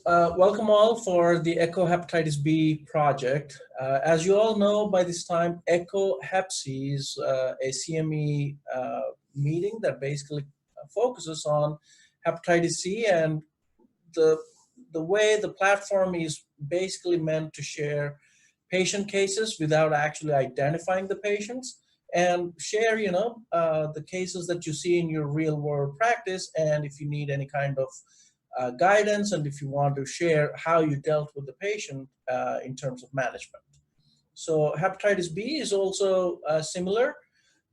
Welcome all for the ECHO Hepatitis B project. As you all know, by this time, ECHO HepC is a CME meeting that basically focuses on hepatitis C, and the way the platform is basically meant to share patient cases without actually identifying the patients, and share, the cases that you see in your real world practice, and if you need any kind of guidance, and if you want to share how you dealt with the patient in terms of management. So hepatitis B is also similar.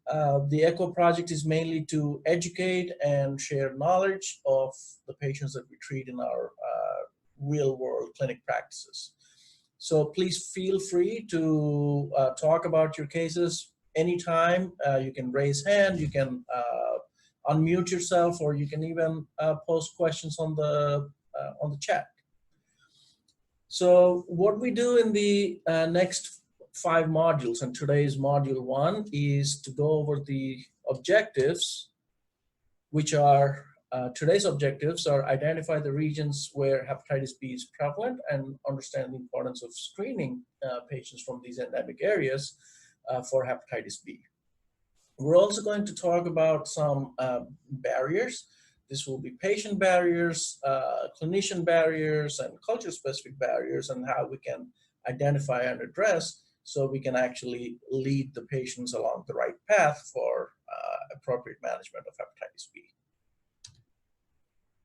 The ECHO project is mainly to educate and share knowledge of the patients that we treat in our real world clinic practices. So please feel free to talk about your cases anytime. You can raise hand, you can unmute yourself, or you can even post questions on the chat. So what we do in the next 5 modules, and today's module 1, is to go over the objectives, which are today's objectives are identify the regions where hepatitis B is prevalent and understand the importance of screening patients from these endemic areas for hepatitis B. We're also going to talk about some barriers. This will be patient barriers, clinician barriers, and culture-specific barriers, and how we can identify and address so we can actually lead the patients along the right path for appropriate management of hepatitis B.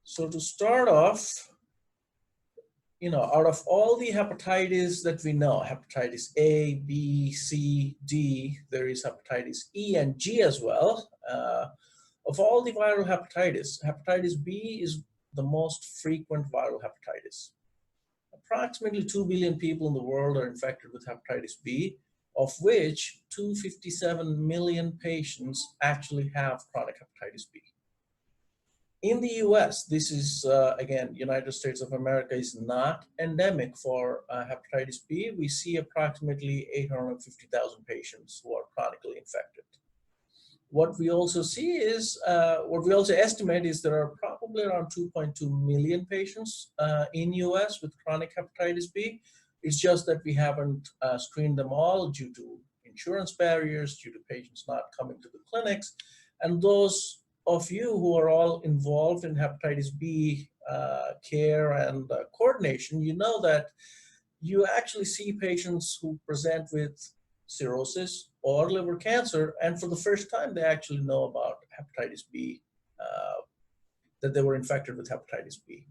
So to start off, out of all the hepatitis that we know, hepatitis A, B, C, D, there is hepatitis E and G as well. Of all the viral hepatitis, hepatitis B is the most frequent viral hepatitis. Approximately 2 billion people in the world are infected with hepatitis B, of which 257 million patients actually have chronic hepatitis B. In the US, this is, again, United States of America is not endemic for hepatitis B. We see approximately 850,000 patients who are chronically infected. What we also see is, what we also estimate is there are probably around 2.2 million patients in US with chronic hepatitis B. It's just that we haven't screened them all due to insurance barriers, due to patients not coming to the clinics, and those of you who are all involved in hepatitis B care and coordination, you know that you actually see patients who present with cirrhosis or liver cancer, and for the first time they actually know about hepatitis B, that they were infected with hepatitis B.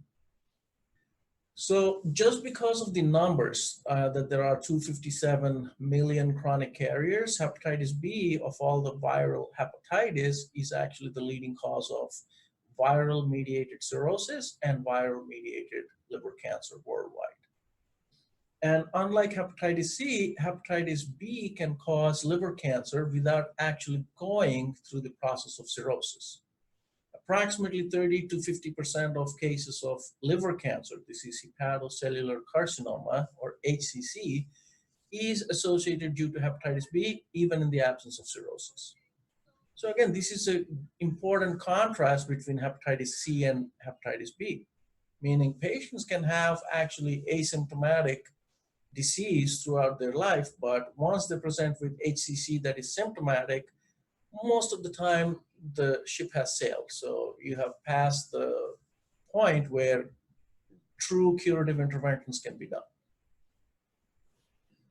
So just because of the numbers that there are 257 million chronic carriers, hepatitis B of all the viral hepatitis is actually the leading cause of viral mediated cirrhosis and viral mediated liver cancer worldwide. And unlike hepatitis C, hepatitis B can cause liver cancer without actually going through the process of cirrhosis. Approximately 30 to 50% of cases of liver cancer, this is hepatocellular carcinoma, or HCC, is associated due to hepatitis B, even in the absence of cirrhosis. So again, this is an important contrast between hepatitis C and hepatitis B, meaning patients can have actually asymptomatic disease throughout their life, but once they present with HCC that is symptomatic, most of the time the ship has sailed. So you have passed the point where true curative interventions can be done.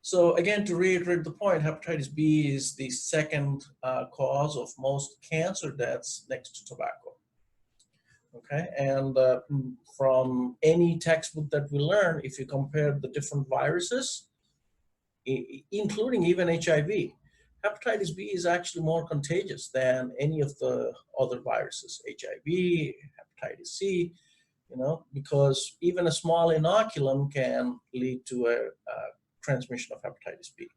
So again, to reiterate the point, hepatitis B is the second cause of most cancer deaths next to tobacco. Okay, and from any textbook that we learn, if you compare the different viruses, including even HIV, hepatitis B is actually more contagious than any of the other viruses, HIV, hepatitis C, because even a small inoculum can lead to a transmission of hepatitis B.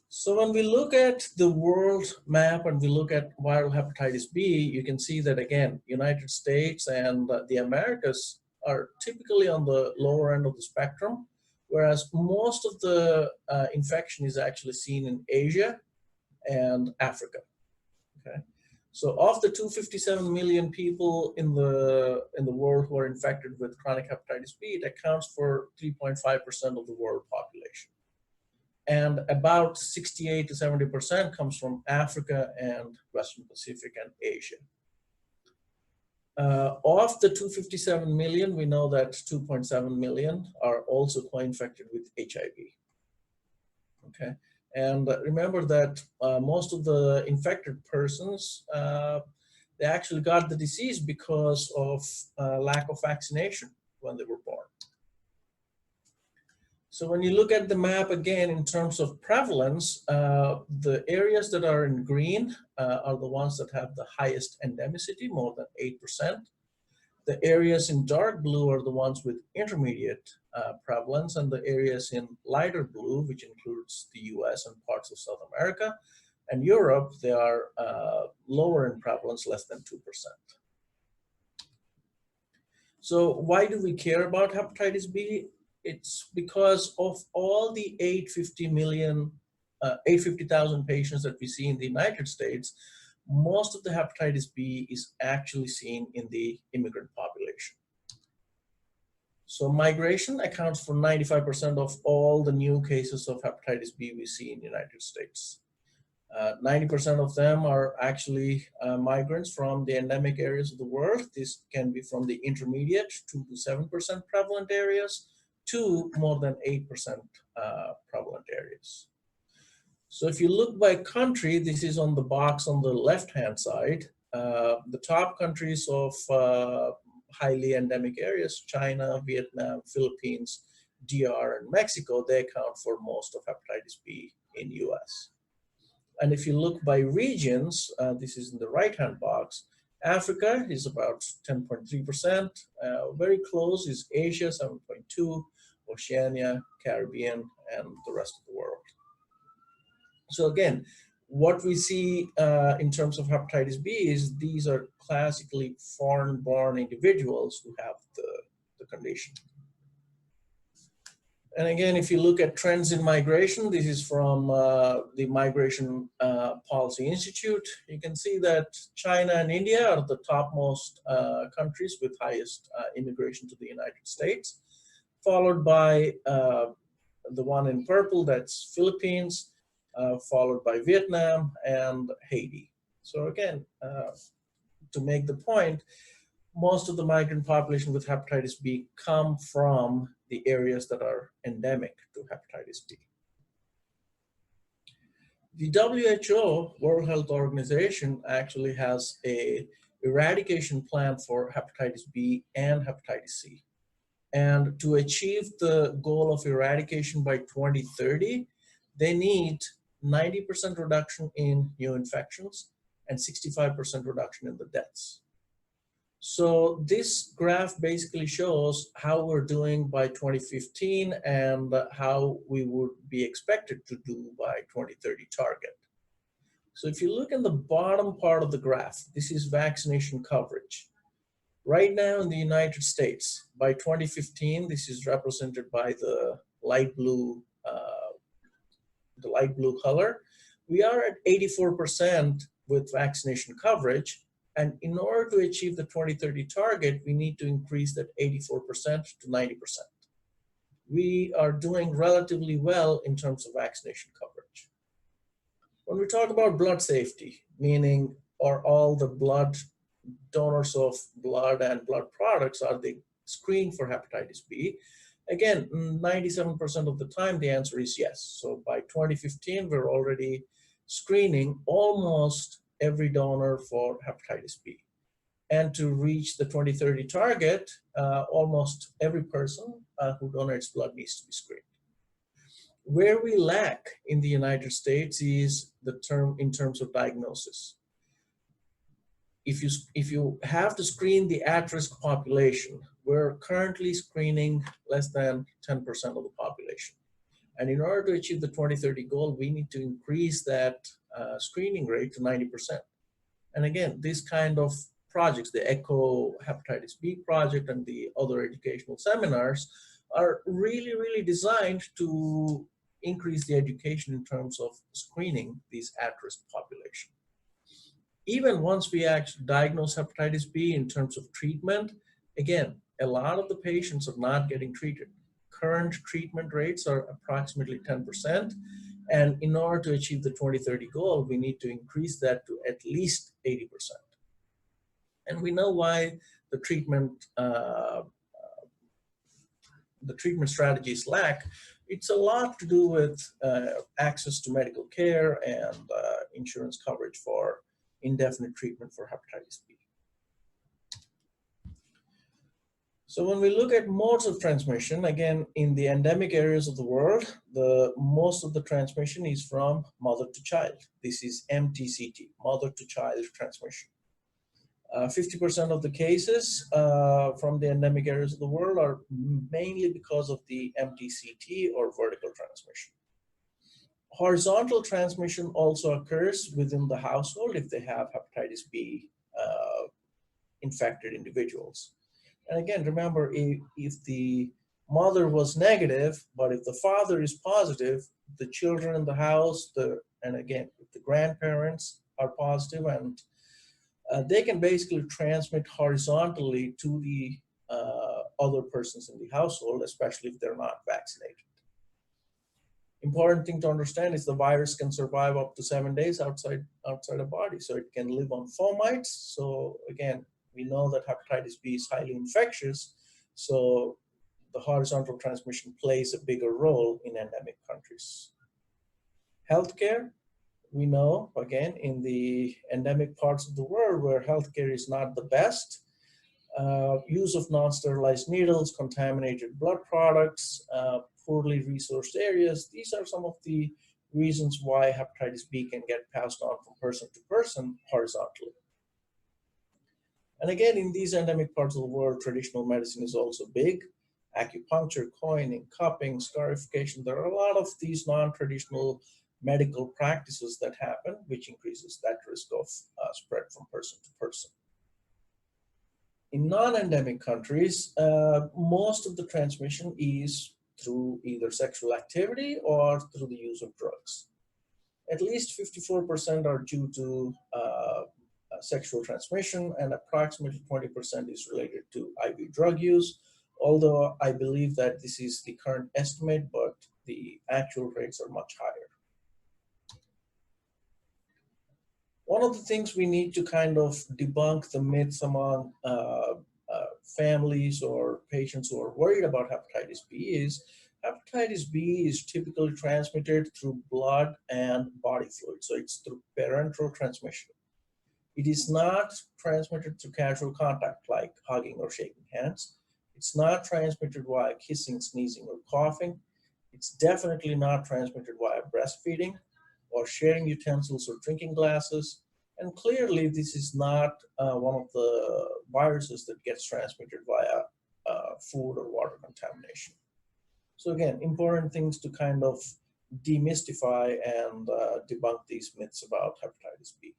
So when we look at the world map and we look at viral hepatitis B, you can see that, again, United States and the Americas are typically on the lower end of the spectrum, whereas most of the infection is actually seen in Asia and Africa. Okay, So of the 257 million people in the world who are infected with chronic hepatitis B, it accounts for 3.5% of the world population. And about 68 to 70% comes from Africa and Western Pacific and Asia. Of the 257 million, we know that 2.7 million are also co-infected with HIV. Okay, and remember that most of the infected persons, they actually got the disease because of lack of vaccination when they were born. So when you look at the map again in terms of prevalence, the areas that are in green are the ones that have the highest endemicity, more than 8%. The areas in dark blue are the ones with intermediate prevalence, and the areas in lighter blue, which includes the US and parts of South America and Europe, they are lower in prevalence, less than 2%. So why do we care about hepatitis B? It's because of all the 850,000 patients that we see in the United States, most of the hepatitis B is actually seen in the immigrant population. So migration accounts for 95% of all the new cases of hepatitis B we see in the United States. 90% of them are actually migrants from the endemic areas of the world. This can be from the intermediate, 2 to 7% prevalent areas, to more than 8% prevalent areas. So if you look by country, this is on the box on the left-hand side. The top countries of highly endemic areas, China, Vietnam, Philippines, DR, and Mexico, they account for most of hepatitis B in US. And if you look by regions, this is in the right-hand box, Africa is about 10.3%. Very close is Asia, 7.2%, Oceania, Caribbean, and the rest of the world. So again, what we see in terms of hepatitis B is these are classically foreign-born individuals who have the condition. And again, if you look at trends in migration, this is from the Migration Policy Institute. You can see that China and India are the topmost countries with highest immigration to the United States, followed by the one in purple, that's Philippines, followed by Vietnam and Haiti. So again, to make the point, most of the migrant population with hepatitis B come from the areas that are endemic to hepatitis B. The WHO, World Health Organization, actually has an eradication plan for hepatitis B and hepatitis C. And to achieve the goal of eradication by 2030, they need 90% reduction in new infections and 65% reduction in the deaths. So this graph basically shows how we're doing by 2015 and how we would be expected to do by 2030 target. So if you look in the bottom part of the graph, this is vaccination coverage. Right now in the United States, by 2015, this is represented by the light blue color, we are at 84% with vaccination coverage. And in order to achieve the 2030 target, we need to increase that 84% to 90%. We are doing relatively well in terms of vaccination coverage. When we talk about blood safety, meaning are all the blood donors of blood and blood products, are they screened for hepatitis B? Again, 97% of the time, the answer is yes. So by 2015, we're already screening almost every donor for hepatitis B. And to reach the 2030 target, almost every person who donates blood needs to be screened. Where we lack in the United States is in terms of diagnosis. If you have to screen the at-risk population, we're currently screening less than 10% of the population. And in order to achieve the 2030 goal, we need to increase that screening rate to 90%. And again, this kind of projects, the ECHO Hepatitis B project and the other educational seminars, are really, really designed to increase the education in terms of screening these at-risk population. Even once we actually diagnose hepatitis B in terms of treatment, again, a lot of the patients are not getting treated. Current treatment rates are approximately 10%. And in order to achieve the 2030 goal, we need to increase that to at least 80%. And we know why the treatment strategies lack. It's a lot to do with access to medical care and insurance coverage for indefinite treatment for hepatitis B. So when we look at modes of transmission, again, in the endemic areas of the world, most of the transmission is from mother to child. This is MTCT, mother to child transmission. 50% of the cases from the endemic areas of the world are mainly because of the MTCT or vertical transmission. Horizontal transmission also occurs within the household if they have hepatitis B infected individuals. And again, remember, if the mother was negative, but if the father is positive, the children in the house, and again, if the grandparents are positive, and they can basically transmit horizontally to the other persons in the household, especially if they're not vaccinated. Important thing to understand is the virus can survive up to 7 days outside the body, so it can live on fomites. So again, we know that hepatitis B is highly infectious, so the horizontal transmission plays a bigger role in endemic countries. Healthcare, we know, again, in the endemic parts of the world where healthcare is not the best, use of non-sterilized needles, contaminated blood products, poorly resourced areas, these are some of the reasons why hepatitis B can get passed on from person to person horizontally. And again, in these endemic parts of the world, traditional medicine is also big. Acupuncture, coining, cupping, scarification, there are a lot of these non-traditional medical practices that happen, which increases that risk of spread from person to person. In non-endemic countries, most of the transmission is through either sexual activity or through the use of drugs. At least 54% are due to sexual transmission, and approximately 20% is related to IV drug use, although I believe that this is the current estimate, but the actual rates are much higher. One of the things we need to kind of debunk the myths among families or patients who are worried about hepatitis B is hepatitis B is typically transmitted through blood and body fluid. So it's through parenteral transmission. It is not transmitted through casual contact like hugging or shaking hands. It's not transmitted via kissing, sneezing, or coughing. It's definitely not transmitted via breastfeeding or sharing utensils or drinking glasses. And clearly, this is not one of the viruses that gets transmitted via food or water contamination. So again, important things to kind of demystify and debunk these myths about hepatitis B.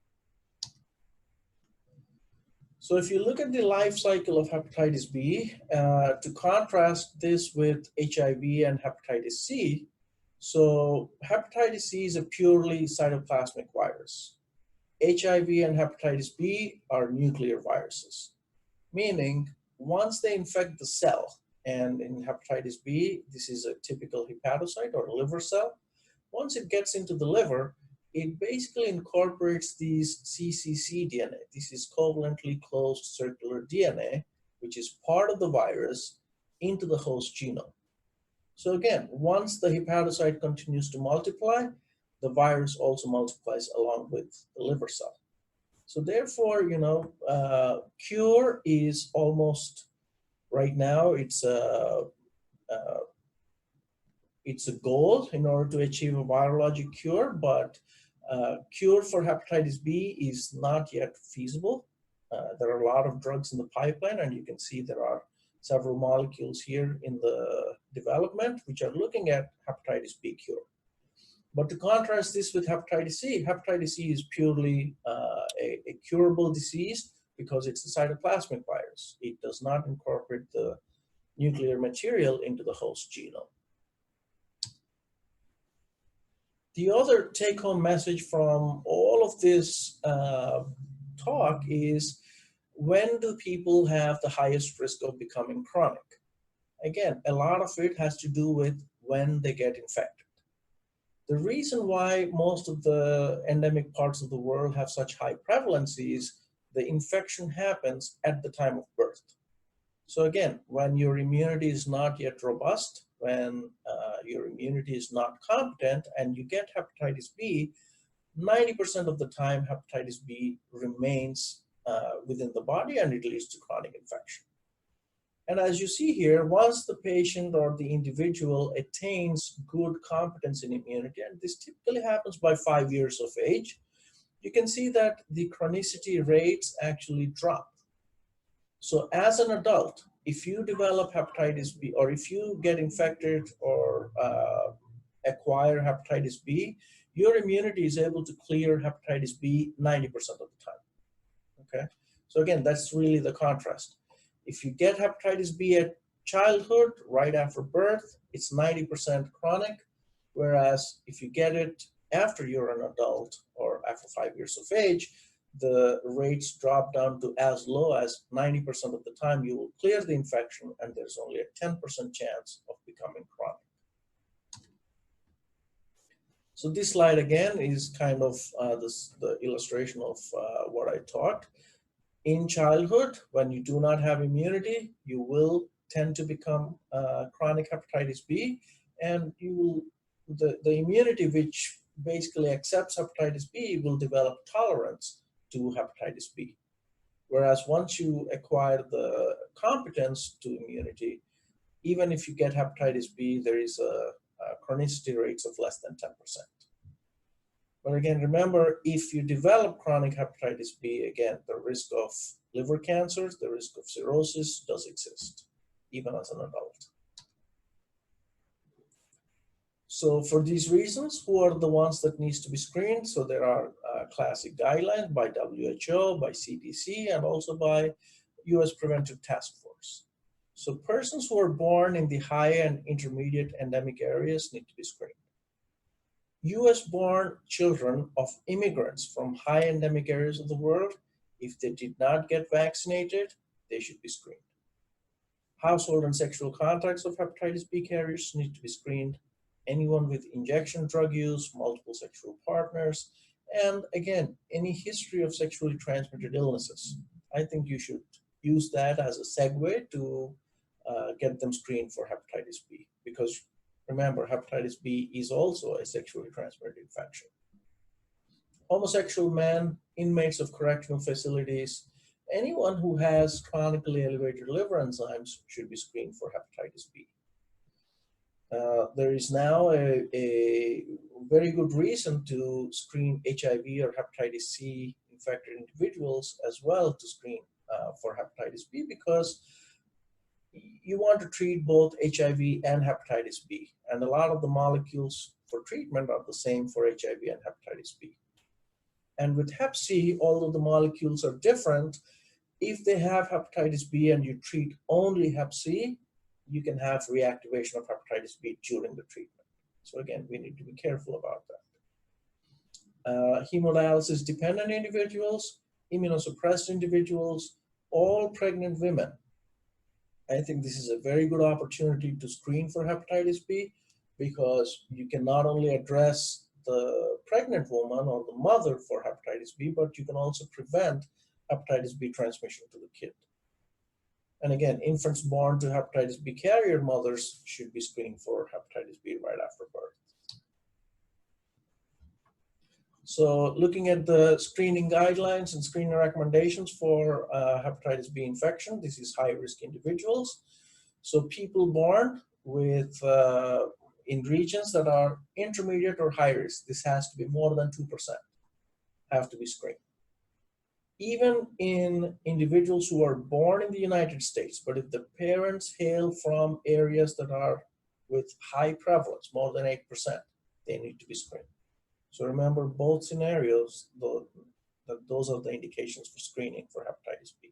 So if you look at the life cycle of hepatitis B, to contrast this with HIV and hepatitis C, so hepatitis C is a purely cytoplasmic virus. HIV and hepatitis B are nuclear viruses, meaning once they infect the cell, and in hepatitis B, this is a typical hepatocyte or liver cell, once it gets into the liver, it basically incorporates these CCC DNA. This is covalently closed circular DNA, which is part of the virus, into the host genome. So again, once the hepatocyte continues to multiply, the virus also multiplies along with the liver cell. So therefore, cure is almost, right now, it's a goal in order to achieve a virologic cure, but cure for hepatitis B is not yet feasible. There are a lot of drugs in the pipeline, and you can see there are several molecules here in the development which are looking at hepatitis B cure. But to contrast this with hepatitis C is purely a curable disease because it's a cytoplasmic virus. It does not incorporate the nuclear material into the host genome. The other take-home message from all of this talk is, when do people have the highest risk of becoming chronic? Again, a lot of it has to do with when they get infected. The reason why most of the endemic parts of the world have such high prevalence is the infection happens at the time of birth. So again, when your immunity is not yet robust, when your immunity is not competent, and you get hepatitis B, 90% of the time hepatitis B remains within the body and it leads to chronic infection. And as you see here, once the patient or the individual attains good competence in immunity, and this typically happens by 5 years of age, you can see that the chronicity rates actually drop. So as an adult, if you develop hepatitis B, or if you get infected or acquire hepatitis B, your immunity is able to clear hepatitis B 90% of the time, okay? So again, that's really the contrast. If you get hepatitis B at childhood, right after birth, it's 90% chronic, whereas if you get it after you're an adult or after 5 years of age, the rates drop down to as low as 90% of the time you will clear the infection, and there's only a 10% chance of becoming chronic. So this slide again is kind of the illustration of what I talked. In childhood, when you do not have immunity, you will tend to become chronic hepatitis B, and the immunity which basically accepts hepatitis B will develop tolerance to hepatitis B. Whereas once you acquire the competence to immunity, even if you get hepatitis B, there is a chronicity rates of less than 10%. But again, remember, if you develop chronic hepatitis B, again, the risk of liver cancer, the risk of cirrhosis does exist, even as an adult. So for these reasons, who are the ones that needs to be screened? So there are classic guidelines by WHO, by CDC, and also by US Preventive Task Force. So persons who are born in the high and intermediate endemic areas need to be screened. US-born children of immigrants from high endemic areas of the world, if they did not get vaccinated, they should be screened. Household and sexual contacts of hepatitis B carriers need to be screened. Anyone with injection drug use, multiple sexual partners, and again, any history of sexually transmitted illnesses. I think you should use that as a segue to get them screened for hepatitis B, because remember, hepatitis B is also a sexually transmitted infection. Homosexual men, inmates of correctional facilities, anyone who has chronically elevated liver enzymes should be screened for hepatitis B. There is now a very good reason to screen HIV or hepatitis C infected individuals as well to screen for hepatitis B, because you want to treat both HIV and hepatitis B. And a lot of the molecules for treatment are the same for HIV and hepatitis B. And with Hep C, although the molecules are different, if they have hepatitis B and you treat only Hep C, you can have reactivation of hepatitis B during the treatment. So again, we need to be careful about that. Hemodialysis dependent individuals, immunosuppressed individuals, all pregnant women. I think this is a very good opportunity to screen for hepatitis B, because you can not only address the pregnant woman or the mother for hepatitis B, but you can also prevent hepatitis B transmission to the kid. And again, infants born to hepatitis B carrier mothers should be screened for hepatitis B right after birth. So looking at the screening guidelines and screening recommendations for hepatitis B infection, this is high-risk individuals. So people born with in regions that are intermediate or high risk, this has to be more than 2%, have to be screened. Even in individuals who are born in the United States, but if the parents hail from areas that are with high prevalence, more than 8%, they need to be screened. So remember both scenarios, those are the indications for screening for hepatitis B.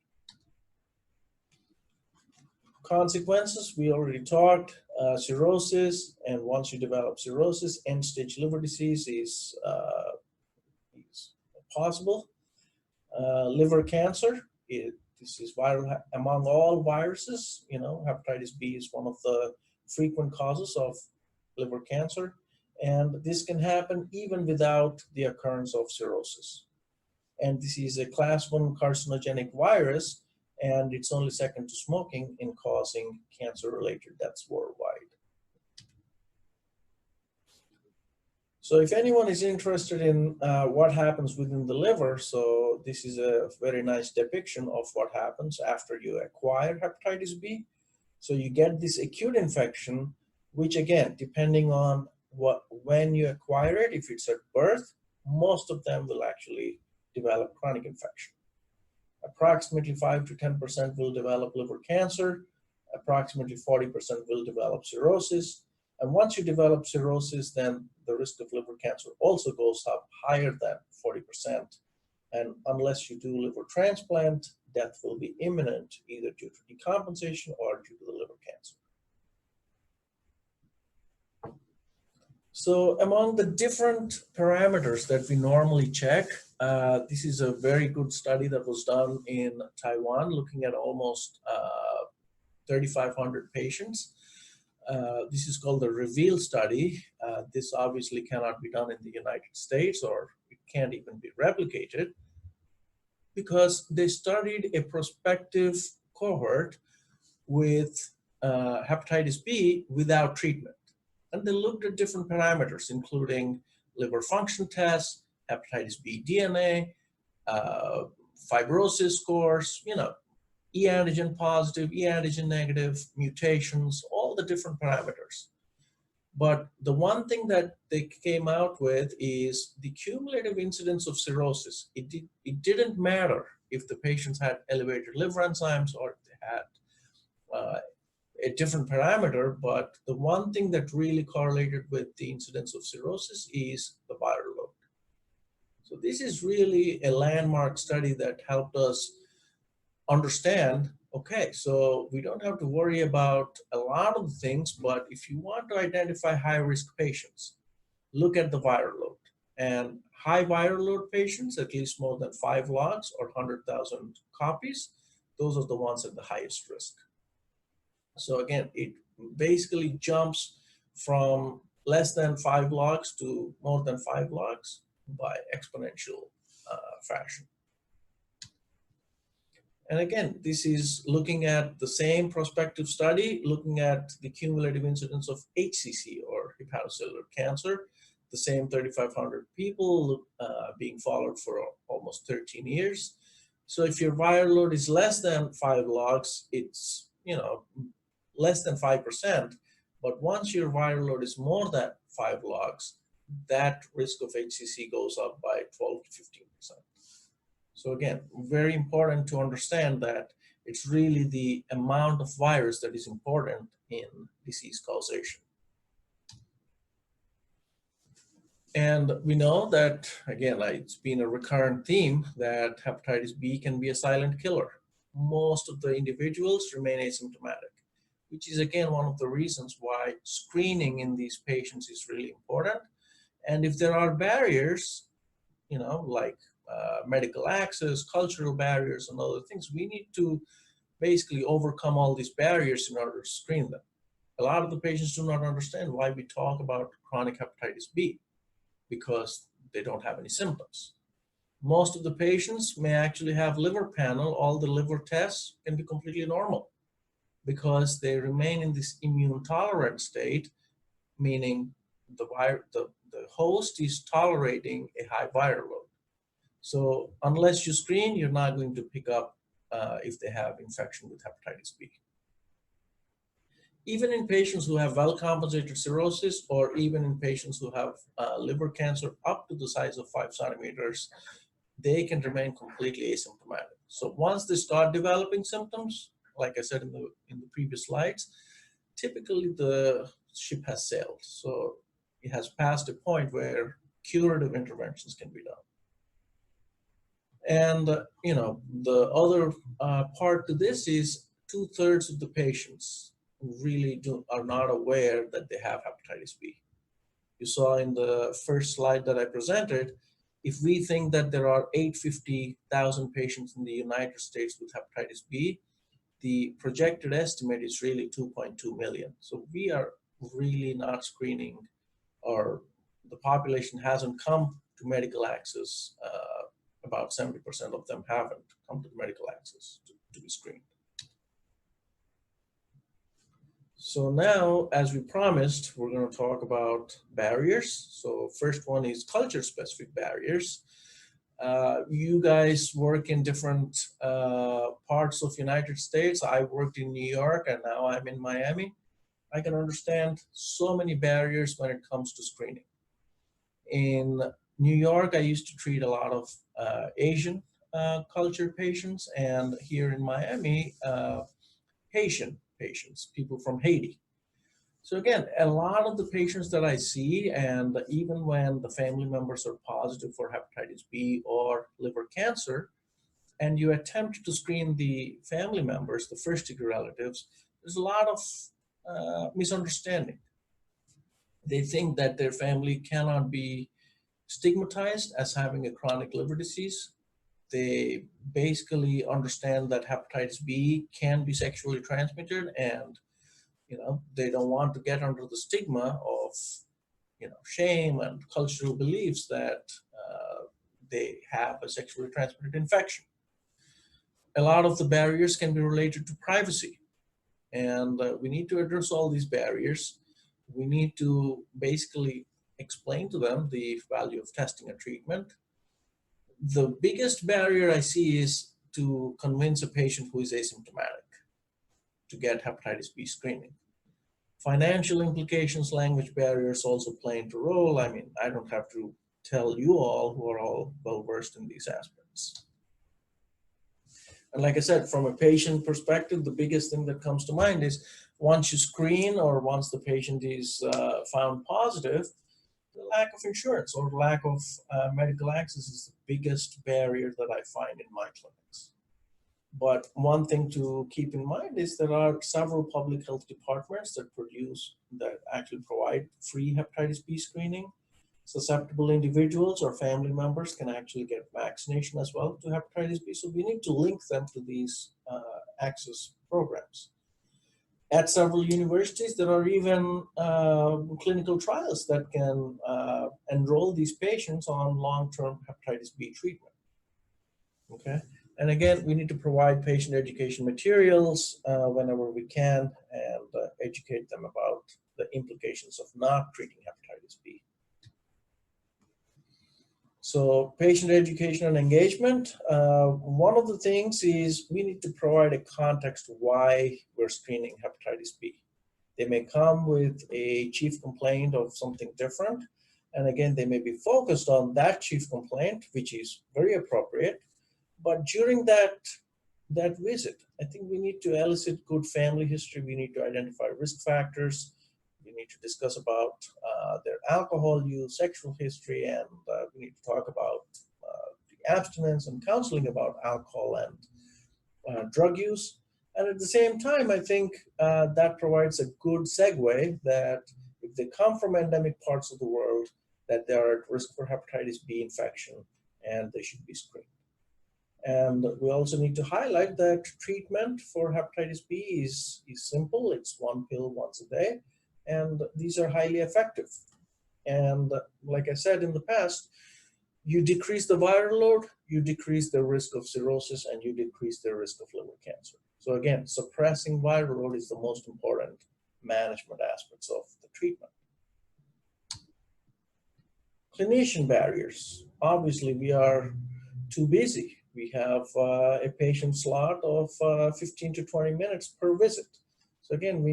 Consequences, we already talked, cirrhosis, and once you develop cirrhosis, end-stage liver disease is possible. Liver cancer, this is viral among all viruses. Hepatitis B is one of the frequent causes of liver cancer, and this can happen even without the occurrence of cirrhosis. And this is a class 1 carcinogenic virus, and it's only second to smoking in causing cancer-related deaths worldwide. So if anyone is interested in what happens within the liver, so this is a very nice depiction of what happens after you acquire hepatitis B. So you get this acute infection, which again, depending on when you acquire it, if it's at birth, most of them will actually develop chronic infection. Approximately 5 to 10% will develop liver cancer, approximately 40% will develop cirrhosis. And once you develop cirrhosis, then the risk of liver cancer also goes up higher than 40%. And unless you do liver transplant, death will be imminent, either due to decompensation or due to the liver cancer. So among the different parameters that we normally check, this is a very good study that was done in Taiwan, looking at almost 3,500 patients. This is called the REVEAL study. This obviously cannot be done in the United States, or it can't even be replicated, because they studied a prospective cohort with hepatitis B without treatment. And they looked at different parameters, including liver function tests, hepatitis B DNA, fibrosis scores, E antigen positive, E antigen negative, mutations, all the different parameters. But the one thing that they came out with is the cumulative incidence of cirrhosis. It didn't matter if the patients had elevated liver enzymes or if they had a different parameter, but the one thing that really correlated with the incidence of cirrhosis is the viral load. So this is really a landmark study that helped us understand, okay, so we don't have to worry about a lot of things, but if you want to identify high-risk patients, look at the viral load. And high viral load patients, at least more than 5 logs or 100,000 copies, those are the ones at the highest risk. So again, it basically jumps from less than 5 logs to more than 5 logs by exponential fashion. And again, this is looking at the same prospective study, looking at the cumulative incidence of HCC, or hepatocellular cancer, the same 3,500 people being followed for almost 13 years. So if your viral load is less than 5 logs, it's less than 5%. But once your viral load is more than 5 logs, that risk of HCC goes up by 12 to 15%. So again, very important to understand that it's really the amount of virus that is important in disease causation. And we know that, again, it's been a recurrent theme that hepatitis B can be a silent killer. Most of the individuals remain asymptomatic, which is, again, one of the reasons why screening in these patients is really important. And if there are barriers, like medical access, cultural barriers, and other things, we need to basically overcome all these barriers in order to screen them. A lot of the patients do not understand why we talk about chronic hepatitis B, because they don't have any symptoms. Most of the patients may actually have liver panel. All the liver tests can be completely normal because they remain in this immune tolerant state, meaning the host is tolerating a high viral load. So unless you screen, you're not going to pick up if they have infection with hepatitis B. Even in patients who have well-compensated cirrhosis, or even in patients who have liver cancer up to the size of 5 centimeters, they can remain completely asymptomatic. So once they start developing symptoms, like I said in the previous slides, typically the ship has sailed. So it has passed a point where curative interventions can be done. And the other part to this is 2/3 of the patients really are not aware that they have hepatitis B. You saw in the first slide that I presented, if we think that there are 850,000 patients in the United States with hepatitis B, the projected estimate is really 2.2 million. So we are really not screening, or the population hasn't come to medical access. About 70% of them haven't come to medical access to be screened. So now, as we promised, we're going to talk about barriers. So first one is culture-specific barriers. You guys work in different parts of the United States. I worked in New York and now I'm in Miami. I can understand so many barriers when it comes to screening. In New York, I used to treat a lot of Asian culture patients, and here in Miami, Haitian patients, people from Haiti. So again, a lot of the patients that I see, and even when the family members are positive for hepatitis B or liver cancer, and you attempt to screen the family members, the first-degree relatives, there's a lot of misunderstanding. They think that their family cannot be stigmatized as having a chronic liver disease. They basically understand that hepatitis B can be sexually transmitted, and they don't want to get under the stigma of shame and cultural beliefs that they have a sexually transmitted infection. A lot of the barriers can be related to privacy, and we need to address all these barriers. We need to basically explain to them the value of testing and treatment. The biggest barrier I see is to convince a patient who is asymptomatic to get hepatitis B screening. Financial implications, language barriers also play into role. I mean, I don't have to tell you all who are all well versed in these aspects. And like I said, from a patient perspective, the biggest thing that comes to mind is once you screen or once the patient is found positive, the lack of insurance or lack of medical access is the biggest barrier that I find in my clinics. But one thing to keep in mind is there are several public health departments that actually provide free hepatitis B screening. Susceptible individuals or family members can actually get vaccination as well to hepatitis B. So we need to link them to these access programs. At several universities, there are even clinical trials that can enroll these patients on long-term hepatitis B treatment. Okay, and again, we need to provide patient education materials whenever we can and educate them about the implications of not treating hepatitis B. So patient education and engagement, one of the things is we need to provide a context why we're screening hepatitis B. They may come with a chief complaint of something different. And again, they may be focused on that chief complaint, which is very appropriate. But during that visit, I think we need to elicit good family history. We need to identify risk factors. We need to discuss about their alcohol use, sexual history, and we need to talk about the abstinence and counseling about alcohol and drug use. And at the same time, I think that provides a good segue that if they come from endemic parts of the world, that they are at risk for hepatitis B infection and they should be screened. And we also need to highlight that treatment for hepatitis B is simple. It's one pill once a day. And these are highly effective. And like I said in the past, you decrease the viral load, you decrease the risk of cirrhosis, and you decrease the risk of liver cancer. So again, suppressing viral load is the most important management aspects of the treatment. Clinician barriers. Obviously, we are too busy. We have a patient slot of 15 to 20 minutes per visit. So again,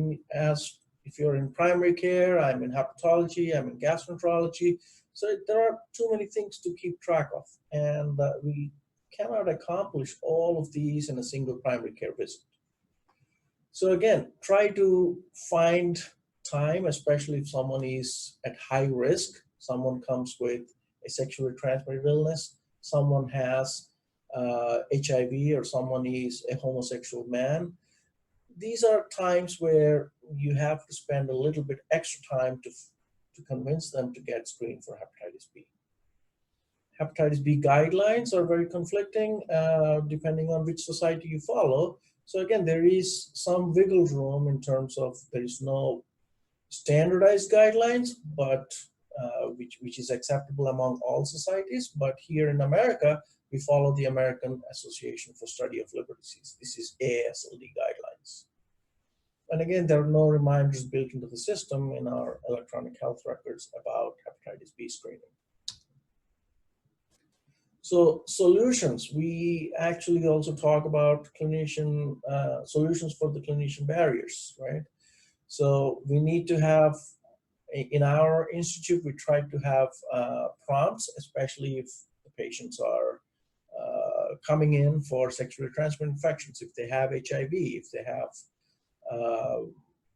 if you're in primary care, I'm in hepatology, I'm in gastroenterology. So there are too many things to keep track of, and we cannot accomplish all of these in a single primary care visit. So again, try to find time, especially if someone is at high risk, someone comes with a sexually transmitted illness, someone has HIV, or someone is a homosexual man. These are times where you have to spend a little bit extra time to convince them to get screened for hepatitis B. Hepatitis B guidelines are very conflicting depending on which society you follow. So again, there is some wiggle room in terms of there is no standardized guidelines, but which is acceptable among all societies. But here in America, we follow the American Association for Study of Liver Disease. This is AASLD guidelines. And again, there are no reminders built into the system in our electronic health records about hepatitis B screening. So solutions, we actually also talk about clinician solutions for the clinician barriers, right? So we need to have, in our institute, we try to have prompts, especially if the patients are coming in for sexually transmitted infections, if they have HIV, if they have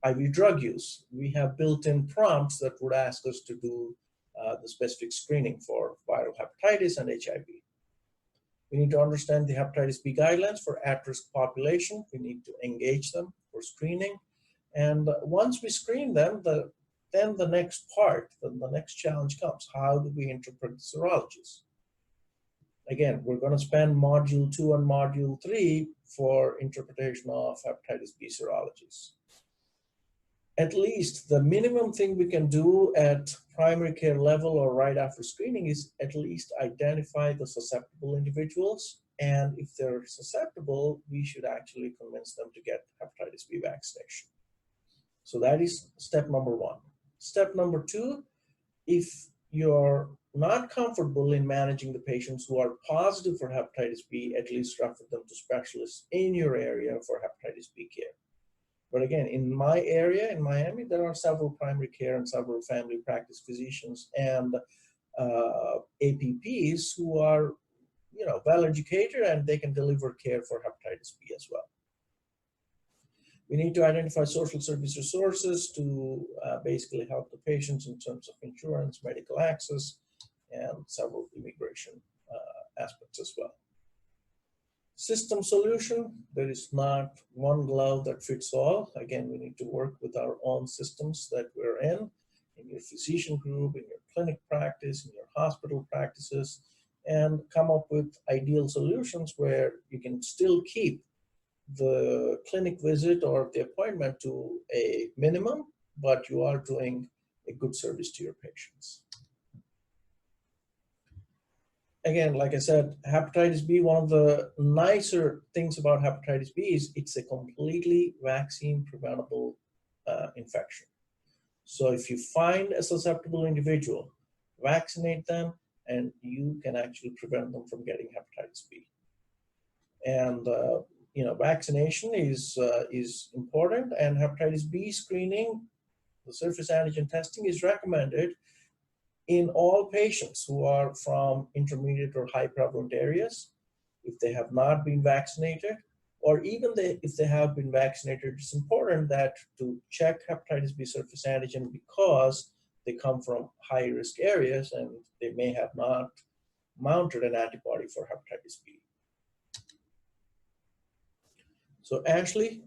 IV drug use. We have built-in prompts that would ask us to do the specific screening for viral hepatitis and HIV. We need to understand the hepatitis B guidelines for at-risk population. We need to engage them for screening. And once we screen them, then the next part, the next challenge comes. How do we interpret the serologies? Again, we're going to spend module 2 and module 3 for interpretation of hepatitis B serologies. At least the minimum thing we can do at primary care level or right after screening is at least identify the susceptible individuals. And if they're susceptible, we should actually convince them to get hepatitis B vaccination. So that is step number 1. Step number 2, if you're not comfortable in managing the patients who are positive for hepatitis B, at least refer them to specialists in your area for hepatitis B care. But again, in my area, in Miami, there are several primary care and several family practice physicians and APPs who are, well educated, and they can deliver care for hepatitis B as well. We need to identify social service resources to basically help the patients in terms of insurance, medical access, and several immigration aspects as well. System solution, there is not one glove that fits all. Again, we need to work with our own systems that we're in your physician group, in your clinic practice, in your hospital practices, and come up with ideal solutions where you can still keep the clinic visit or the appointment to a minimum, but you are doing a good service to your patients. Again, like I said, hepatitis B, one of the nicer things about hepatitis B is it's a completely vaccine preventable infection. So if you find a susceptible individual, vaccinate them, and you can actually prevent them from getting hepatitis B. And vaccination is important, and hepatitis B screening, the surface antigen testing, is recommended in all patients who are from intermediate or high prevalent areas, if they have not been vaccinated, or even if they have been vaccinated. It's important that to check hepatitis B surface antigen because they come from high risk areas and they may have not mounted an antibody for hepatitis B. So Ashley,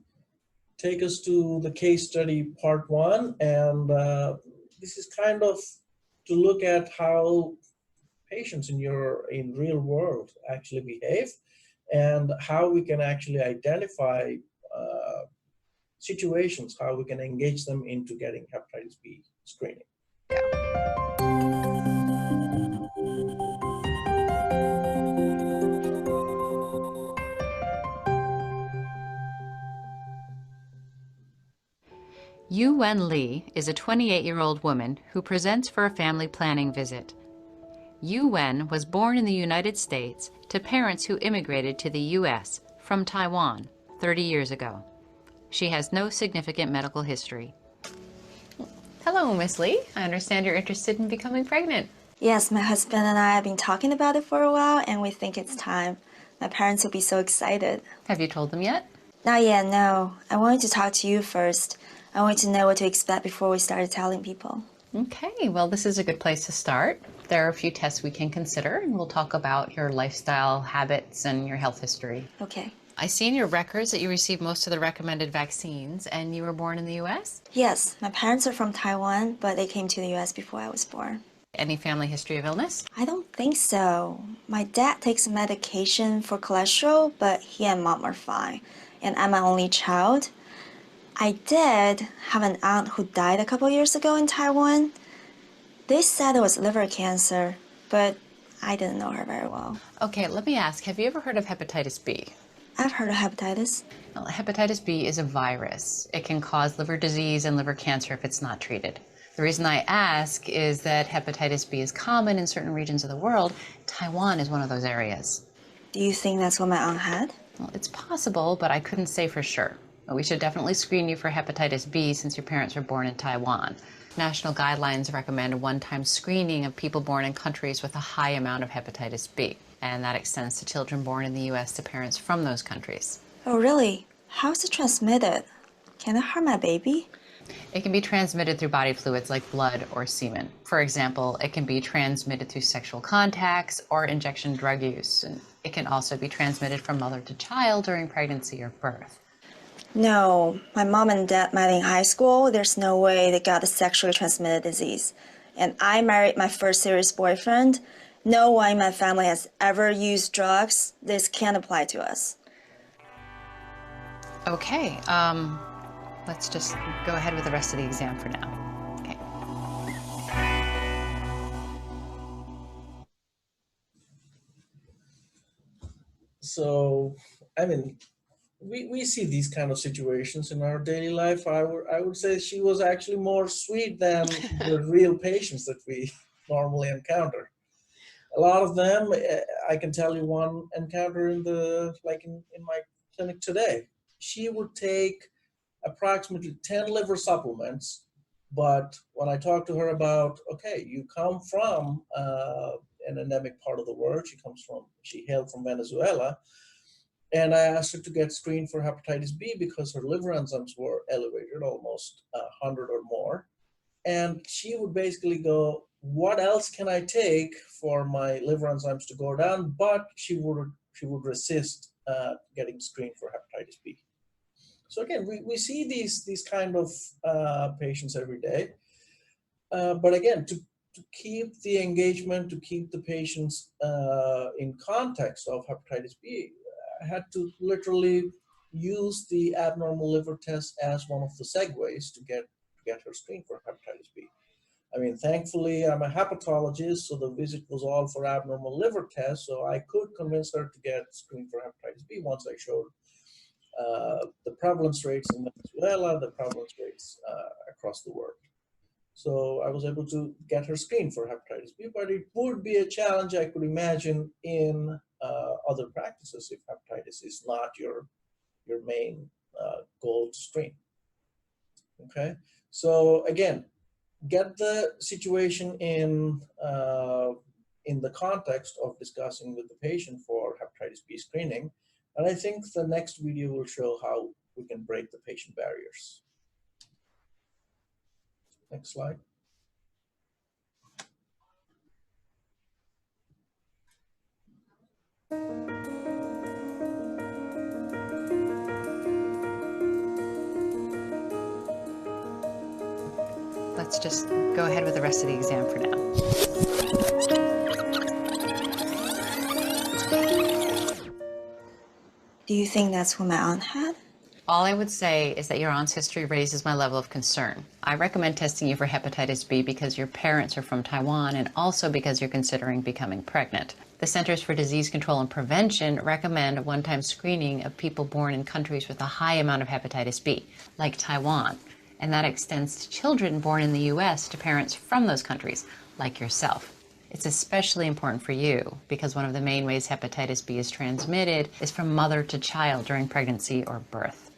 take us to the case study part 1, and this is kind of to look at how patients in real world actually behave, and how we can actually identify situations, how we can engage them into getting hepatitis B screening. Yu Wen Lee is a 28-year-old woman who presents for a family planning visit. Yu Wen was born in the United States to parents who immigrated to the U.S. from Taiwan 30 years ago. She has no significant medical history. Hello, Miss Lee. I understand you're interested in becoming pregnant. Yes, my husband and I have been talking about it for a while, and we think it's time. My parents will be so excited. Have you told them yet? Not yet, no. I wanted to talk to you first. I wanted to know what to expect before we started telling people. Okay, well, this is a good place to start. There are a few tests we can consider, and we'll talk about your lifestyle habits and your health history. Okay. I see in your records that you received most of the recommended vaccines, and you were born in the U.S.? Yes, my parents are from Taiwan, but they came to the U.S. before I was born. Any family history of illness? I don't think so. My dad takes medication for cholesterol, but he and mom are fine. And I'm my only child. I did have an aunt who died a couple years ago in Taiwan. They said it was liver cancer, but I didn't know her very well. Okay, let me ask, have you ever heard of hepatitis B? I've heard of hepatitis. Well, hepatitis B is a virus. It can cause liver disease and liver cancer if it's not treated. The reason I ask is that hepatitis B is common in certain regions of the world. Taiwan is one of those areas. Do you think that's what my aunt had? Well, it's possible, but I couldn't say for sure. We should definitely screen you for hepatitis B since your parents were born in Taiwan. National guidelines recommend a one-time screening of people born in countries with a high amount of hepatitis B, and that extends to children born in the U.S. to parents from those countries. Oh, really? How is it transmitted? Can it harm my baby? It can be transmitted through body fluids like blood or semen. For example, it can be transmitted through sexual contacts or injection drug use, and it can also be transmitted from mother to child during pregnancy or birth. No, my mom and dad met in high school. There's no way they got a sexually transmitted disease. And I married my first serious boyfriend. No one in my family has ever used drugs. This can't apply to us. Okay, let's just go ahead with the rest of the exam for now. Okay. So, I mean, we see these kind of situations in our daily life. I would say she was actually more sweet than the real patients that we normally encounter. A lot of them, I can tell you one encounter in my clinic today. She would take approximately 10 liver supplements, but when I talked to her about, okay, you come from an endemic part of the world, she hailed from Venezuela, and I asked her to get screened for hepatitis B because her liver enzymes were elevated, almost 100 or more. And she would basically go, what else can I take for my liver enzymes to go down? But she would resist getting screened for hepatitis B. So again, we see these kind of patients every day. But again, to keep the engagement, to keep the patients in context of hepatitis B, I had to literally use the abnormal liver test as one of the segues to get her screened for hepatitis B. I mean, thankfully, I'm a hepatologist, so the visit was all for abnormal liver tests, so I could convince her to get screened for hepatitis B once I showed the prevalence rates in Venezuela, the prevalence rates across the world. So I was able to get her screened for hepatitis B, but it would be a challenge I could imagine in other practices if hepatitis is not your main goal to screen. Okay, so again, get the situation in the context of discussing with the patient for hepatitis B screening, and I think the next video will show how we can break the patient barriers. Next slide. Let's just go ahead with the rest of the exam for now. Do you think that's what my aunt had? All I would say is that your aunt's history raises my level of concern. I recommend testing you for hepatitis B because your parents are from Taiwan and also because you're considering becoming pregnant. The Centers for Disease Control and Prevention recommend a one-time screening of people born in countries with a high amount of hepatitis B, like Taiwan, and that extends to children born in the U.S. to parents from those countries, like yourself. It's especially important for you because one of the main ways hepatitis B is transmitted is from mother to child during pregnancy or birth.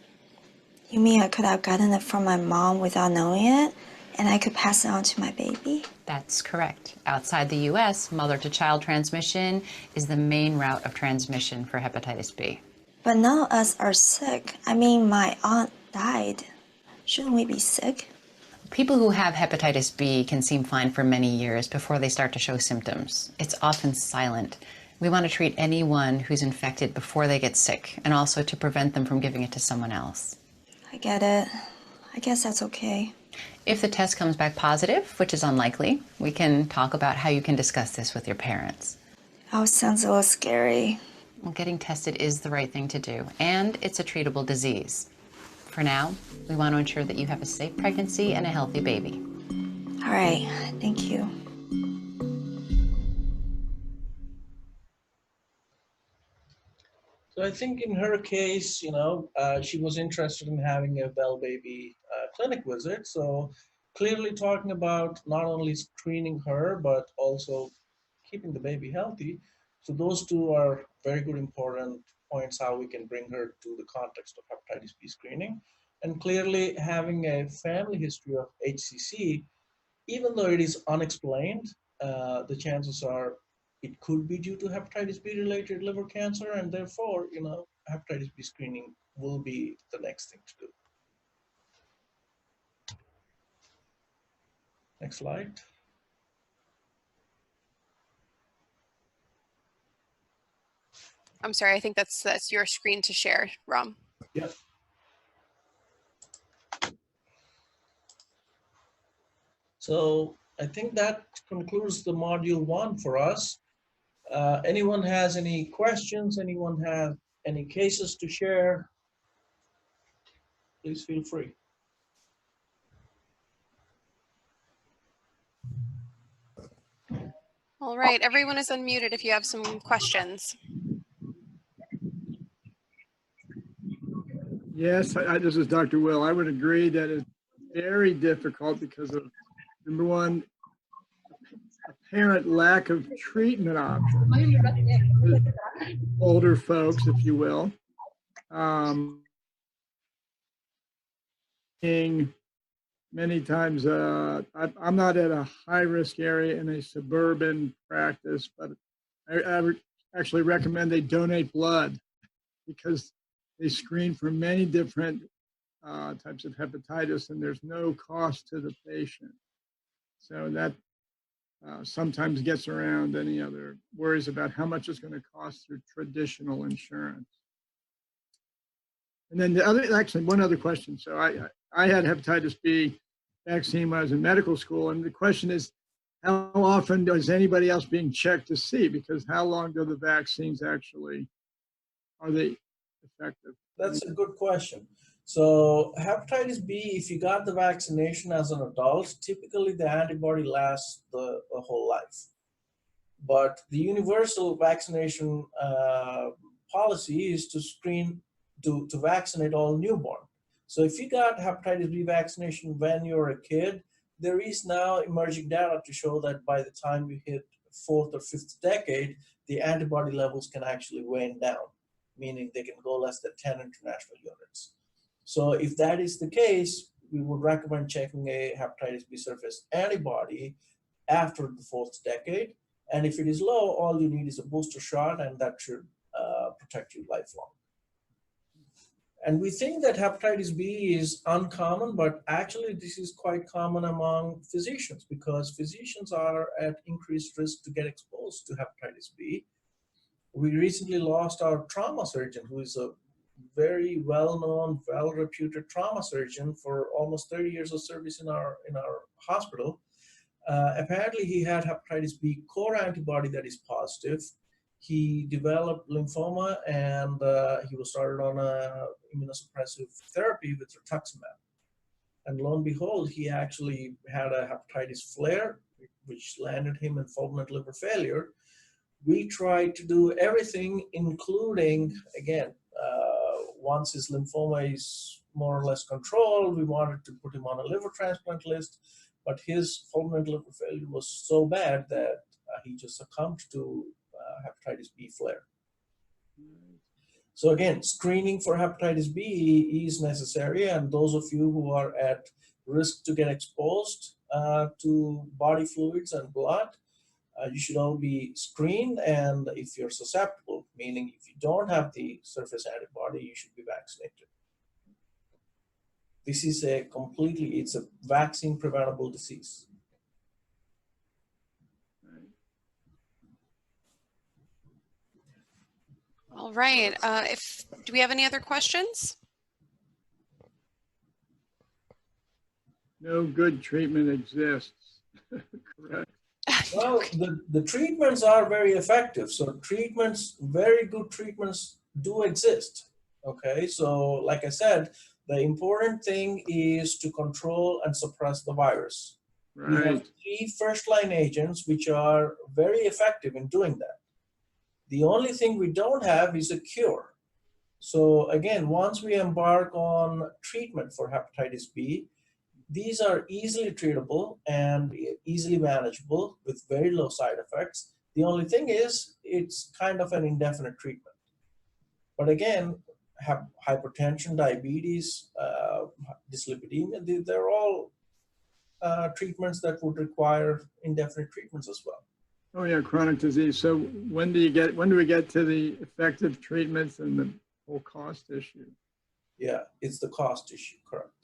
You mean I could have gotten it from my mom without knowing it, and I could pass it on to my baby? That's correct. Outside the U.S., mother-to-child transmission is the main route of transmission for hepatitis B. But none of us are sick. I mean, my aunt died. Shouldn't we be sick? People who have hepatitis B can seem fine for many years before they start to show symptoms. It's often silent. We want to treat anyone who's infected before they get sick, and also to prevent them from giving it to someone else. I get it. I guess that's okay. If the test comes back positive, which is unlikely, we can talk about how you can discuss this with your parents. Oh, sounds a little scary. Well, getting tested is the right thing to do, and it's a treatable disease. For now, we want to ensure that you have a safe pregnancy and a healthy baby. All right, thank you. So I think in her case, she was interested in having a well baby clinic visit. So clearly talking about not only screening her, but also keeping the baby healthy. So those two are very good, important points how we can bring her to the context of hepatitis B screening. And clearly having a family history of HCC, even though it is unexplained, the chances are it could be due to hepatitis B related liver cancer, and therefore, hepatitis B screening will be the next thing to do. Next slide. I'm sorry, I think that's your screen to share, Ram. Yep. So I think that concludes the module 1 for us. Anyone has any questions? Anyone have any cases to share? Please feel free. All right, everyone is unmuted if you have some questions. Yes, this is Dr. Will. I would agree that it's very difficult because of, number one, apparent lack of treatment options. Older folks, if you will. Being many times, I'm not at a high-risk area in a suburban practice, but I would actually recommend they donate blood because they screen for many different types of hepatitis, and there's no cost to the patient. So that sometimes gets around any other worries about how much it's going to cost through traditional insurance. And then actually one other question. So I had hepatitis B vaccine when I was in medical school, and the question is, how often is anybody else being checked to see? Because how long do the vaccines actually, are they effective? That's a good question. So hepatitis B, if you got the vaccination as an adult, typically the antibody lasts the whole life. But the universal vaccination policy is to screen, to vaccinate all newborn. So if you got hepatitis B vaccination when you're a kid, there is now emerging data to show that by the time you hit 4th or 5th decade, the antibody levels can actually wane down, meaning they can go less than 10 international units. So if that is the case, we would recommend checking a hepatitis B surface antibody after the 4th decade. And if it is low, all you need is a booster shot, and that should protect you lifelong. And we think that hepatitis B is uncommon, but actually this is quite common among physicians because physicians are at increased risk to get exposed to hepatitis B. We recently lost our trauma surgeon, who is a very well-known, well-reputed trauma surgeon for almost 30 years of service in our hospital. Apparently, he had hepatitis B core antibody that is positive. He developed lymphoma, and he was started on a immunosuppressive therapy with rituximab. And lo and behold, he actually had a hepatitis flare, which landed him in fulminant liver failure. We tried to do everything, including, again, once his lymphoma is more or less controlled, we wanted to put him on a liver transplant list, but his fulminant liver failure was so bad that he just succumbed to hepatitis B flare. So again, screening for hepatitis B is necessary, and those of you who are at risk to get exposed to body fluids and blood, you should all be screened, and if you're susceptible, meaning if you don't have the surface antibody, you should be vaccinated. This is it's a vaccine preventable disease. All right, do we have any other questions? no good treatment exists. Correct. Well, the treatments are very effective. So treatments, very good treatments do exist. Okay, so like I said, the important thing is to control and suppress the virus. We have Right. 3 first-line agents which are very effective in doing that. The only thing we don't have is a cure. So again, once we embark on treatment for hepatitis B, these are easily treatable and easily manageable with very low side effects. The only thing is it's kind of an indefinite treatment. But again, hypertension, diabetes, dyslipidemia, they're all treatments that would require indefinite treatments as well. Oh yeah, chronic disease. So when do we get to the effective treatments and the whole cost issue? Yeah, it's the cost issue, correct.